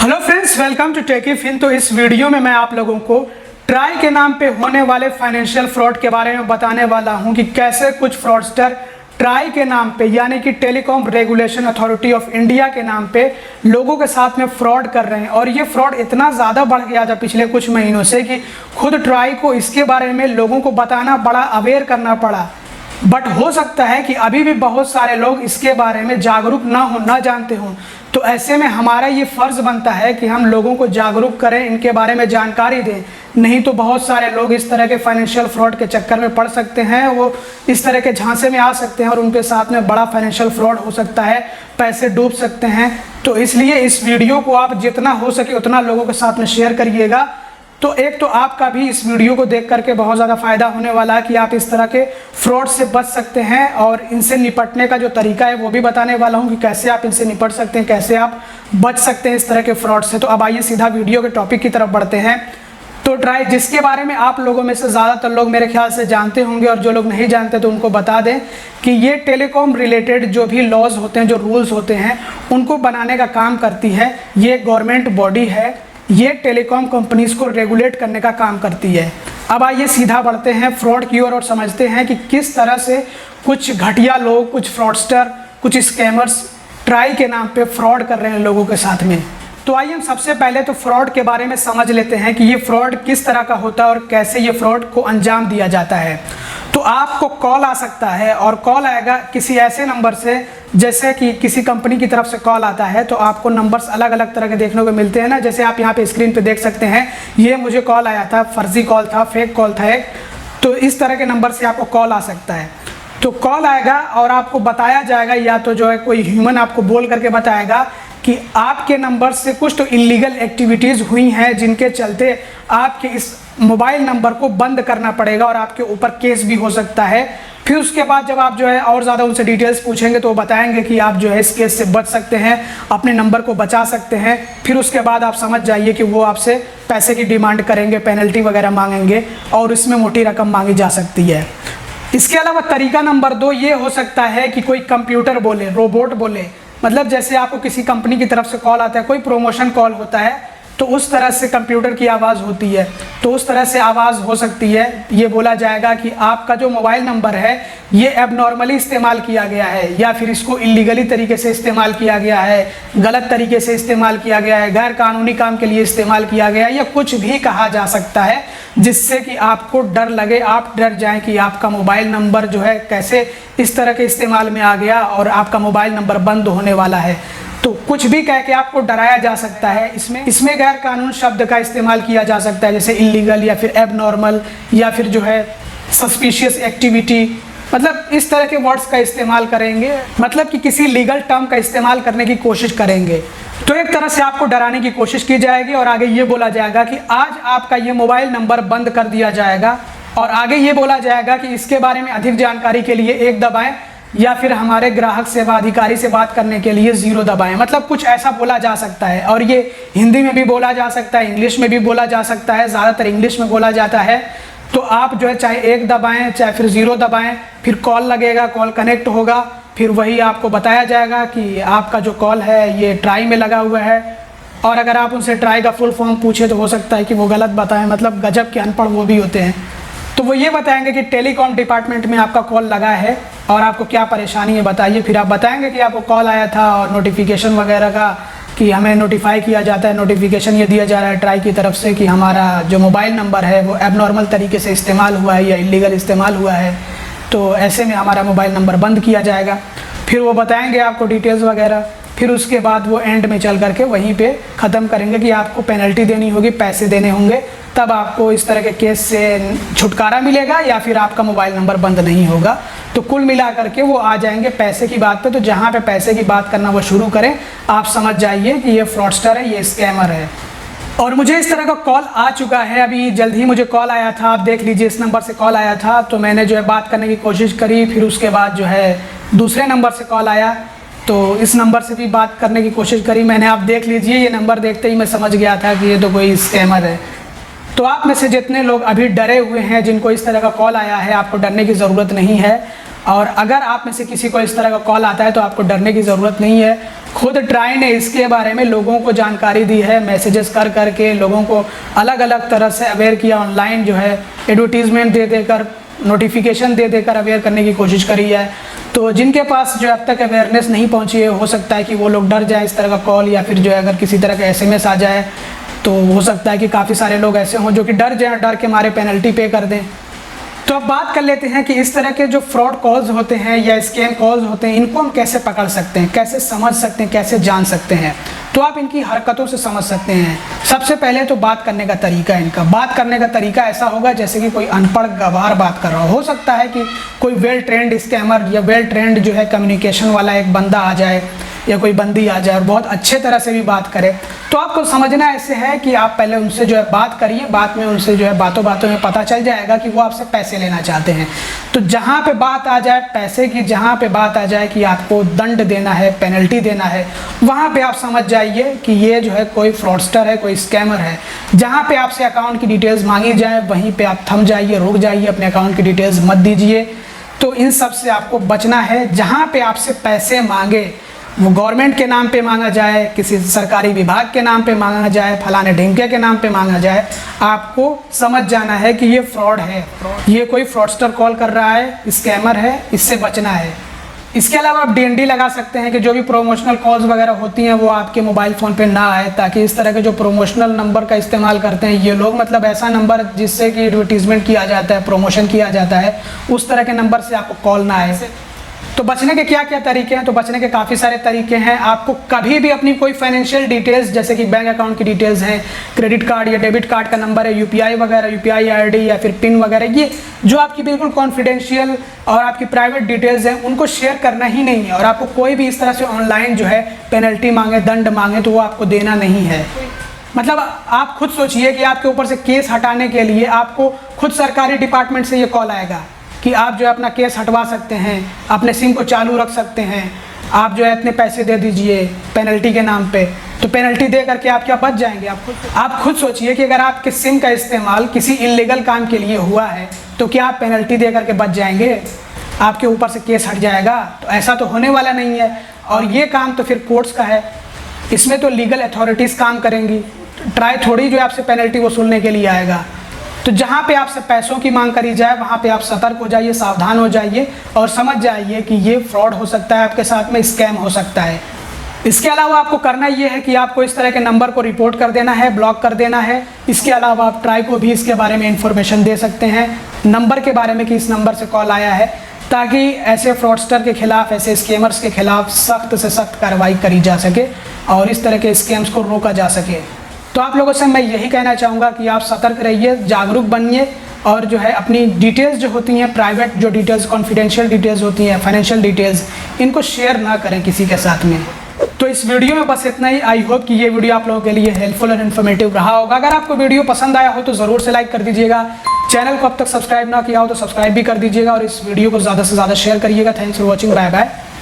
Hello friends, welcome to Techifin. तो इस video में मैं आप लोगों को ट्राई के नाम पे होने वाले फाइनेंशियल फ्रॉड के बारे में बताने वाला हूं कि कैसे कुछ फ्रॉडस्टर ट्राई के नाम पे यानी कि telecom regulation authority of India के नाम पे लोगों के साथ में फ्रॉड कर रहे हैं। और ये फ्रॉड इतना ज़्यादा बढ़ गया था पिछले कुछ महीनों से कि खुद ट्राई को इसके बारे में लोगों को बताना बड़ा अवेयर करना पड़ा। बट हो सकता है कि अभी भी बहुत सारे लोग इसके बारे में जागरूक ना हो, ना जानते हों। तो ऐसे में हमारा ये फ़र्ज़ बनता है कि हम लोगों को जागरूक करें, इनके बारे में जानकारी दें। नहीं तो बहुत सारे लोग इस तरह के फाइनेंशियल फ्रॉड के चक्कर में पड़ सकते हैं, वो इस तरह के झांसे में आ सकते हैं और उनके साथ में बड़ा फाइनेंशियल फ्रॉड हो सकता है, पैसे डूब सकते हैं। तो इसलिए इस वीडियो को आप जितना हो सके उतना लोगों के साथ में शेयर करिएगा। तो एक तो आपका भी इस वीडियो को देख करके बहुत ज़्यादा फ़ायदा होने वाला है कि आप इस तरह के फ्रॉड से बच सकते हैं, और इनसे निपटने का जो तरीका है वो भी बताने वाला हूं कि कैसे आप इनसे निपट सकते हैं, कैसे आप बच सकते हैं इस तरह के फ्रॉड से। तो अब आइए सीधा वीडियो के टॉपिक की तरफ बढ़ते हैं। तो ट्राई, जिसके बारे में आप लोगों में से ज़्यादातर लोग मेरे ख्याल से जानते होंगे, और जो लोग नहीं जानते तो उनको बता दें कि ये टेलीकॉम रिलेटेड जो भी लॉज होते हैं, जो रूल्स होते हैं, उनको बनाने का काम करती है। ये गवर्नमेंट बॉडी है, ये टेलीकॉम कंपनीज को रेगुलेट करने का काम करती है। अब आइए सीधा बढ़ते हैं फ्रॉड की ओर और समझते हैं कि किस तरह से कुछ घटिया लोग, कुछ फ्रॉडस्टर, कुछ स्कैमर्स ट्राई के नाम पे फ्रॉड कर रहे हैं लोगों के साथ में। तो आइए हम सबसे पहले तो फ्रॉड के बारे में समझ लेते हैं कि ये फ्रॉड किस तरह का होता है और कैसे ये फ्रॉड को अंजाम दिया जाता है। तो आपको कॉल आ सकता है, और कॉल आएगा किसी ऐसे नंबर से, जैसे कि किसी कंपनी की तरफ से कॉल आता है तो आपको नंबर्स अलग अलग तरह के देखने को मिलते हैं ना। जैसे आप यहाँ पे स्क्रीन पे देख सकते हैं, ये मुझे कॉल आया था, फर्जी कॉल था, फेक कॉल था एक। तो इस तरह के नंबर से आपको कॉल आ सकता है। तो कॉल आएगा और आपको बताया जाएगा, या तो जो है कोई ह्यूमन आपको बोल करके बताएगा कि आपके नंबर से कुछ तो इलीगल एक्टिविटीज़ हुई हैं, जिनके चलते आपके इस मोबाइल नंबर को बंद करना पड़ेगा और आपके ऊपर केस भी हो सकता है। फिर उसके बाद जब आप जो है और ज़्यादा उनसे डिटेल्स पूछेंगे तो वो बताएंगे कि आप जो है इस केस से बच सकते हैं, अपने नंबर को बचा सकते हैं। फिर उसके बाद आप समझ जाइए कि वो आपसे पैसे की डिमांड करेंगे, पेनल्टी वगैरह मांगेंगे, और इसमें मोटी रकम मांगी जा सकती है। इसके अलावा तरीका नंबर 2 ये हो सकता है कि कोई कंप्यूटर बोले, रोबोट बोले। मतलब जैसे आपको किसी कंपनी की तरफ से कॉल आता है, कोई प्रमोशन कॉल होता है, तो उस तरह से कंप्यूटर की आवाज़ होती है। तो उस तरह से आवाज़ हो सकती है। ये बोला जाएगा कि आपका जो मोबाइल नंबर है ये एबनॉर्मली इस्तेमाल किया गया है, या फिर इसको इलीगली तरीके से इस्तेमाल किया गया है, गलत तरीके से इस्तेमाल किया गया है, गैर कानूनी काम के लिए इस्तेमाल किया गया है, या कुछ भी कहा जा सकता है जिससे कि आपको डर लगे, आप डर जाएं कि आपका मोबाइल नंबर जो है कैसे इस तरह के इस्तेमाल में आ गया और आपका मोबाइल नंबर बंद होने वाला है। तो कुछ भी कह के आपको डराया जा सकता है। इसमें गैर कानून शब्द का इस्तेमाल किया जा सकता है, जैसे इलीगल या फिर एबनॉर्मल, या फिर जो है सस्पिशियस एक्टिविटी। मतलब इस तरह के वर्ड्स का इस्तेमाल करेंगे, मतलब कि किसी लीगल टर्म का इस्तेमाल करने की कोशिश करेंगे। तो एक तरह से आपको डराने की कोशिश की जाएगी, और आगे ये बोला जाएगा कि आज आपका ये मोबाइल नंबर बंद कर दिया जाएगा। और आगे ये बोला जाएगा कि इसके बारे में अधिक जानकारी के लिए 1 दबाएं, या फिर हमारे ग्राहक सेवा अधिकारी से बात करने के लिए 0 दबाएं। मतलब कुछ ऐसा बोला जा सकता है, और ये हिंदी में भी बोला जा सकता है, इंग्लिश में भी बोला जा सकता है, ज़्यादातर इंग्लिश में बोला जाता है। तो आप जो है चाहे 1 दबाएं चाहे फिर 0 दबाएं, फिर कॉल लगेगा, कॉल कनेक्ट होगा, फिर वही आपको बताया जाएगा कि आपका जो कॉल है ये ट्राई में लगा हुआ है। और अगर आप उनसे ट्राई का फुल फॉर्म पूछे तो हो सकता है कि वो गलत बताएं, मतलब गजब के अनपढ़ वो भी होते हैं। तो वो ये बताएंगे कि टेलीकॉम डिपार्टमेंट में आपका कॉल लगा है और आपको क्या परेशानी है बताइए। फिर आप बताएंगे कि आपको कॉल आया था और नोटिफिकेशन वगैरह का कि हमें नोटिफाई किया जाता है, नोटिफिकेशन ये दिया जा रहा है ट्राई की तरफ से कि हमारा जो मोबाइल नंबर है वो एबनॉर्मल तरीके से इस्तेमाल हुआ है या इलीगल इस्तेमाल हुआ है, तो ऐसे में हमारा मोबाइल नंबर बंद किया जाएगा। फिर वो बताएंगे आपको डिटेल्स वगैरह। फिर उसके बाद वो एंड में चल करके वहीं पे ख़त्म करेंगे कि आपको पेनल्टी देनी होगी, पैसे देने होंगे, तब आपको इस तरह के केस से छुटकारा मिलेगा, या फिर आपका मोबाइल नंबर बंद नहीं होगा। तो कुल मिला करके वो आ जाएंगे पैसे की बात पे। तो जहाँ पे पैसे की बात करना वो शुरू करें, आप समझ जाइए कि ये फ्रॉडस्टर है, ये स्कैमर है। और मुझे इस तरह का कॉल आ चुका है, अभी जल्द ही मुझे कॉल आया था, आप देख लीजिए इस नंबर से कॉल आया था। तो मैंने जो है बात करने की कोशिश करी, फिर उसके बाद जो है दूसरे नंबर से कॉल आया, तो इस नंबर से भी बात करने की कोशिश करी मैंने। आप देख लीजिए, ये नंबर देखते ही मैं समझ गया था कि ये तो कोई स्कैमर है। तो आप में से जितने लोग अभी डरे हुए हैं, जिनको इस तरह का कॉल आया है, आपको डरने की ज़रूरत नहीं है। और अगर आप में से किसी को इस तरह का कॉल आता है तो आपको डरने की ज़रूरत नहीं है। खुद ट्राई ने इसके बारे में लोगों को जानकारी दी है, मैसेजेस कर करके लोगों को अलग अलग तरह से अवेयर किया, ऑनलाइन जो है एडवर्टीज़मेंट दे देकर, नोटिफिकेशन दे देकर अवेयर करने की कोशिश करी है। तो जिनके पास जो अब तक अवेयरनेस नहीं पहुंची है, हो सकता है कि वो लोग डर जाए इस तरह का कॉल, या फिर जो है अगर किसी तरह का SMS आ जाए तो हो सकता है कि काफ़ी सारे लोग ऐसे हों जो कि डर जाएं, डर के मारे पेनल्टी पे कर दें। तो अब बात कर लेते हैं कि इस तरह के जो फ्रॉड कॉल्स होते हैं या स्कैम कॉल्स होते हैं, इनको हम कैसे पकड़ सकते हैं, कैसे समझ सकते हैं, कैसे जान सकते हैं। तो आप इनकी हरकतों से समझ सकते हैं। सबसे पहले तो बात करने का तरीका, इनका बात करने का तरीका ऐसा होगा जैसे कि कोई अनपढ़ गवार बात कर रहा हो सकता है कि कोई वेल ट्रेंड स्कैमर या वेल ट्रेंड जो है कम्युनिकेशन वाला एक बंदा आ जाए या कोई बंदी आ जाए और बहुत अच्छे तरह से भी बात करे। तो आपको समझना ऐसे है कि आप पहले उनसे जो है बात करिए, बाद में उनसे जो है बातों बातों में पता चल जाएगा कि वो आपसे पैसे लेना चाहते हैं। तो जहाँ पे बात आ जाए पैसे की, जहाँ पे बात आ जाए कि आपको दंड देना है, पेनल्टी देना है, वहाँ पे आप समझ जाइए कि ये जो है कोई फ्रॉडस्टर है, कोई स्कैमर है। जहाँ पे आपसे अकाउंट की डिटेल्स मांगी जाए वहीं पे आप थम जाइए, रुक जाइए, अपने अकाउंट की डिटेल्स मत दीजिए। तो इन सब से आपको बचना है। जहाँ पे आपसे पैसे मांगे, वो गवर्नमेंट के नाम पे मांगा जाए, किसी सरकारी विभाग के नाम पे मांगा जाए, फलाने ढिमके के नाम पे मांगा जाए, आपको समझ जाना है कि ये फ्रॉड है, ये कोई फ्रॉडस्टर कॉल कर रहा है, स्कैमर है, इससे बचना है। इसके अलावा आप DND लगा सकते हैं कि जो भी प्रोमोशनल कॉल्स वगैरह होती हैं वो आपके मोबाइल फ़ोन पे ना आए, ताकि इस तरह के जो प्रोमोशनल नंबर का इस्तेमाल करते हैं ये लोग, मतलब ऐसा नंबर जिससे कि एडवर्टीजमेंट किया जाता है, प्रमोशन किया जाता है, उस तरह के नंबर से आपको कॉल ना आए। तो बचने के क्या क्या तरीके हैं? तो बचने के काफ़ी सारे तरीके हैं। आपको कभी भी अपनी कोई फाइनेंशियल डिटेल्स, जैसे कि बैंक अकाउंट की डिटेल्स हैं, क्रेडिट कार्ड या डेबिट कार्ड का नंबर है, UPI वगैरह, UPI ID या फिर पिन वगैरह, ये जो आपकी बिल्कुल कॉन्फिडेंशियल और आपकी प्राइवेट डिटेल्स हैं, उनको शेयर करना ही नहीं है। और आपको कोई भी इस तरह से ऑनलाइन जो है पेनल्टी मांगे, दंड मांगे, तो वो आपको देना नहीं है। मतलब आप खुद सोचिए कि आपके ऊपर से केस हटाने के लिए आपको खुद सरकारी डिपार्टमेंट से ये कॉल आएगा कि आप जो है अपना केस हटवा सकते हैं, अपने सिम को चालू रख सकते हैं, आप जो है इतने पैसे दे दीजिए पेनल्टी के नाम पे। तो पेनल्टी दे करके आप क्या बच जाएंगे? आप खुद सोचिए कि अगर आपके सिम का इस्तेमाल किसी इल्लीगल काम के लिए हुआ है तो क्या आप पेनल्टी दे करके बच जाएंगे? आपके ऊपर से केस हट जाएगा? तो ऐसा तो होने वाला नहीं है। और ये काम तो फिर कोर्ट्स का है, इसमें तो लीगल अथॉरिटीज़ काम करेंगी। ट्राई थोड़ी जो है आपसे पेनल्टी वसूलने के लिए आएगा। तो जहाँ पे आपसे पैसों की मांग करी जाए वहाँ पे आप सतर्क हो जाइए, सावधान हो जाइए और समझ जाइए कि ये फ्रॉड हो सकता है, आपके साथ में स्कैम हो सकता है। इसके अलावा आपको करना ये है कि आपको इस तरह के नंबर को रिपोर्ट कर देना है, ब्लॉक कर देना है। इसके अलावा आप ट्राई को भी इसके बारे में इंफॉर्मेशन दे सकते हैं, नंबर के बारे में कि इस नंबर से कॉल आया है, ताकि ऐसे फ्रॉडस्टर के खिलाफ, ऐसे स्कैमर्स के खिलाफ सख्त से सख्त कार्रवाई करी जा सके और इस तरह के स्कैम्स को रोका जा सके। तो आप लोगों से मैं यही कहना चाहूँगा कि आप सतर्क रहिए, जागरूक बनिए और जो है अपनी डिटेल्स जो होती हैं, प्राइवेट जो डिटेल्स, कॉन्फिडेंशियल डिटेल्स होती हैं, फाइनेंशियल डिटेल्स, इनको शेयर ना करें किसी के साथ में। तो इस वीडियो में बस इतना ही। आई होप कि ये वीडियो आप लोगों के लिए हेल्पफुल और इन्फॉर्मेटिव रहा होगा। अगर आपको वीडियो पसंद आया हो तो ज़रूर से लाइक कर दीजिएगा। चैनल को अब तक सब्सक्राइब ना किया हो तो सब्सक्राइब भी कर दीजिएगा और इस वीडियो को ज़्यादा से ज़्यादा शेयर करिएगा। Thanks for watching, bye bye.